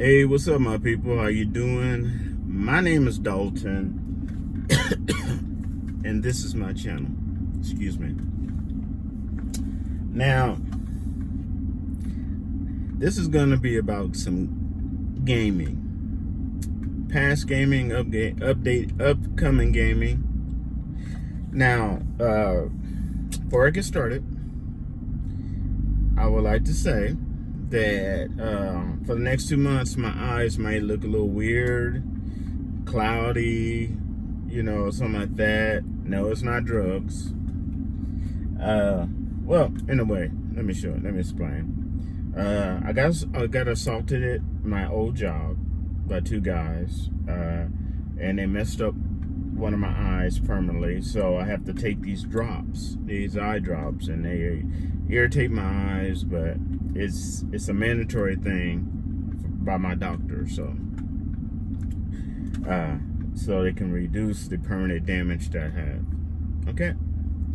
Hey, what's up, my people? How you doing? My name is Dalton, and this is my channel. Excuse me. Now, this is going to be about some gaming, past gaming, upcoming gaming. Now, before I get started, I would like to say that for the next 2 months, my eyes might look a little weird, cloudy, something like that. No, it's not drugs. Well, anyway, let me explain. I got assaulted at my old job by two guys, and they messed up one of my eyes permanently, so I have to take these eye drops, and they irritate my eyes, but it's a mandatory thing by my doctor, so they can reduce the permanent damage that I have, okay,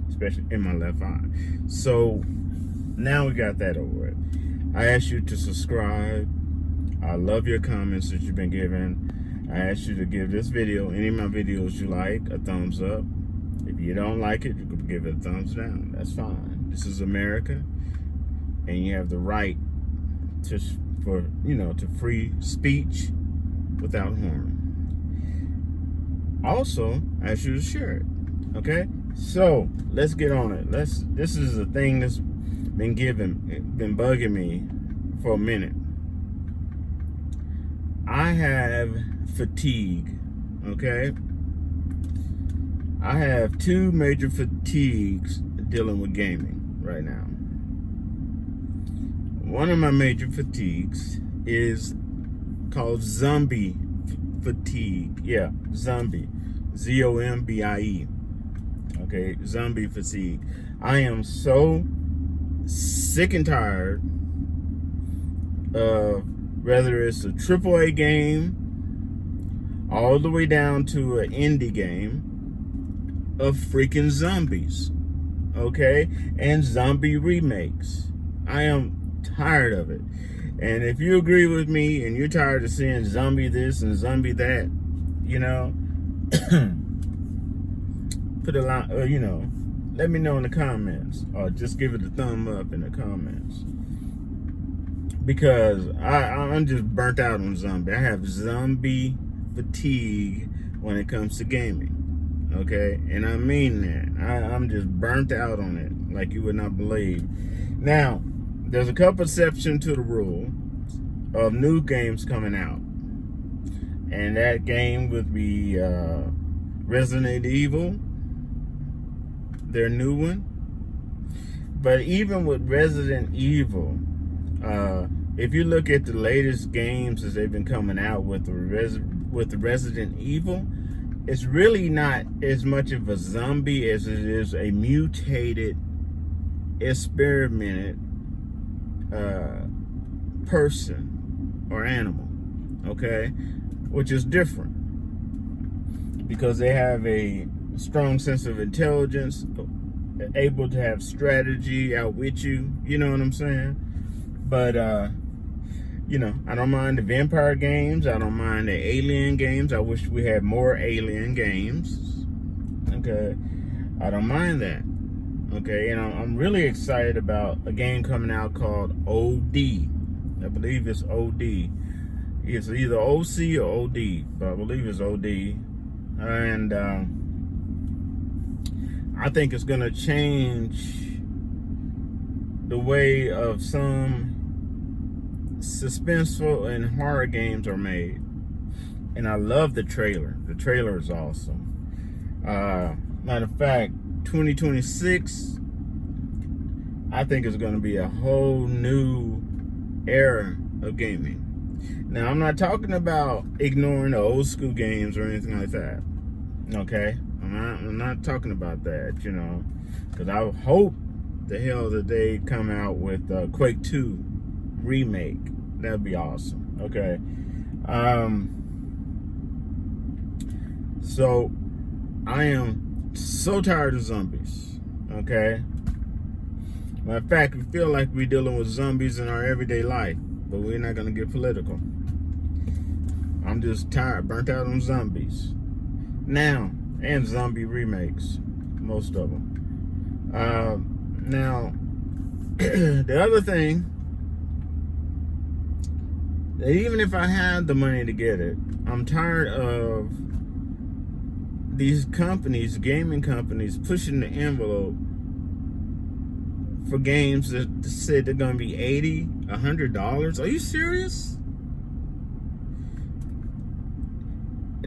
especially in my left eye. So now we got that over with. I ask you to subscribe. I love your comments that you've been giving. I ask you to give this video, any of my videos you like, a thumbs up. If you don't like it, you can give it a thumbs down. That's fine. This is America, and you have the right to free speech without harm. Also, I ask you to share it. Okay? So let's get on it. This is a thing that's been bugging me for a minute. I have fatigue, okay? I have two major fatigues dealing with gaming right now. One of my major fatigues is called zombie fatigue. Yeah, zombie. Z-O-M-B-I-E. Okay, zombie fatigue. I am so sick and tired of, whether it's a AAA game all the way down to an indie game, of freaking zombies, okay? And zombie remakes. I am tired of it. And if you agree with me and you're tired of seeing zombie this and zombie that, put a line, let me know in the comments, or just give it a thumb up in the comments. Because I'm just burnt out on zombie. I have zombie fatigue when it comes to gaming, okay? And I mean that. I'm just burnt out on it like you would not believe. Now, there's a couple exceptions to the rule of new games coming out. And that game would be Resident Evil, their new one. But even with Resident Evil, if you look at the latest games as they've been coming out with the Resident Evil, it's really not as much of a zombie as it is a mutated, experimented person or animal, okay? Which is different because they have a strong sense of intelligence, able to have strategy, outwit you, you know what I'm saying? But, I don't mind the vampire games. I don't mind the alien games. I wish we had more alien games. Okay. I don't mind that. Okay. And I'm really excited about a game coming out called OD. I believe it's OD. It's either OC or OD, but I believe it's OD. And I think it's going to change the way of some suspenseful and horror games are made. And I love the trailer. The trailer is awesome. Matter of fact, 2026, I think is going to be a whole new era of gaming. Now, I'm not talking about ignoring the old school games or anything like that. Okay? I'm not talking about that, because I hope the hell that they come out with Quake 2 remake. That'd be awesome. Okay. So I am so tired of zombies. Okay. Matter of fact, we feel like we're dealing with zombies in our everyday life, but we're not gonna get political. I'm just tired, burnt out on zombies now, and zombie remakes, most of them. Now, the other thing, that even if I had the money to get it, I'm tired of these companies, gaming companies, pushing the envelope for games that said they're going to be $80, $100. Are you serious?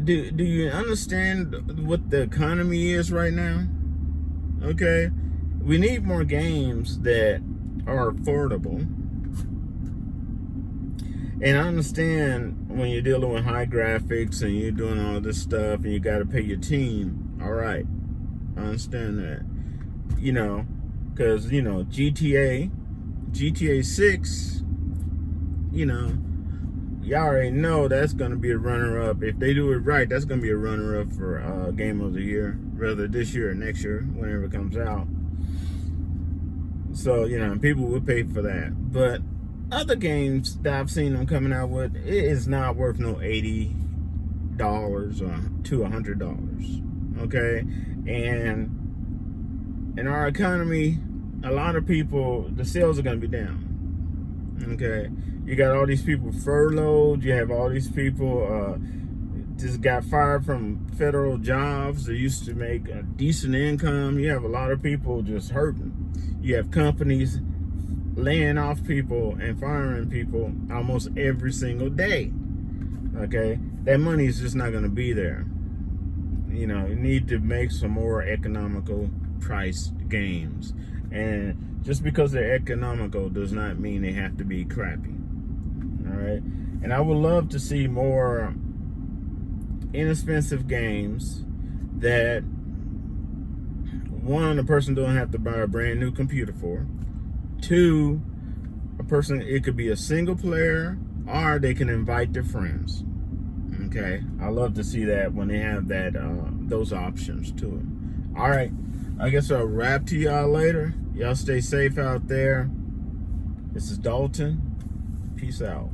Do you understand what the economy is right now? Okay, we need more games that are affordable. And I understand when you're dealing with high graphics and you're doing all this stuff and you got to pay your team. All right, I understand that. You know, because you know GTA 6. You know, y'all already know that's going to be a runner-up. If they do it right, that's going to be a runner-up for Game of the Year, whether this year or next year, whenever it comes out. So, you know, people will pay for that. But other games that I've seen them coming out with, it is not worth no $80 to $100. Okay? And in our economy, a lot of people, the sales are going to be down. Okay? You got all these people furloughed. You have all these people just got fired from federal jobs. They used to make a decent income. You have a lot of people just hurting. You have companies laying off people and firing people almost every single day. Okay? That money is just not going to be there. You know, you need to make some more economical priced games. And just because they're economical does not mean they have to be crappy. All right? And I would love to see more inexpensive games that, one, a person don't have to buy a brand new computer for. Two, a person, it could be a single player, or they can invite their friends. Okay, I love to see that when they have that those options to it. All right, I guess I'll rap to y'all later. Y'all stay safe out there. This is Dalton. Peace out.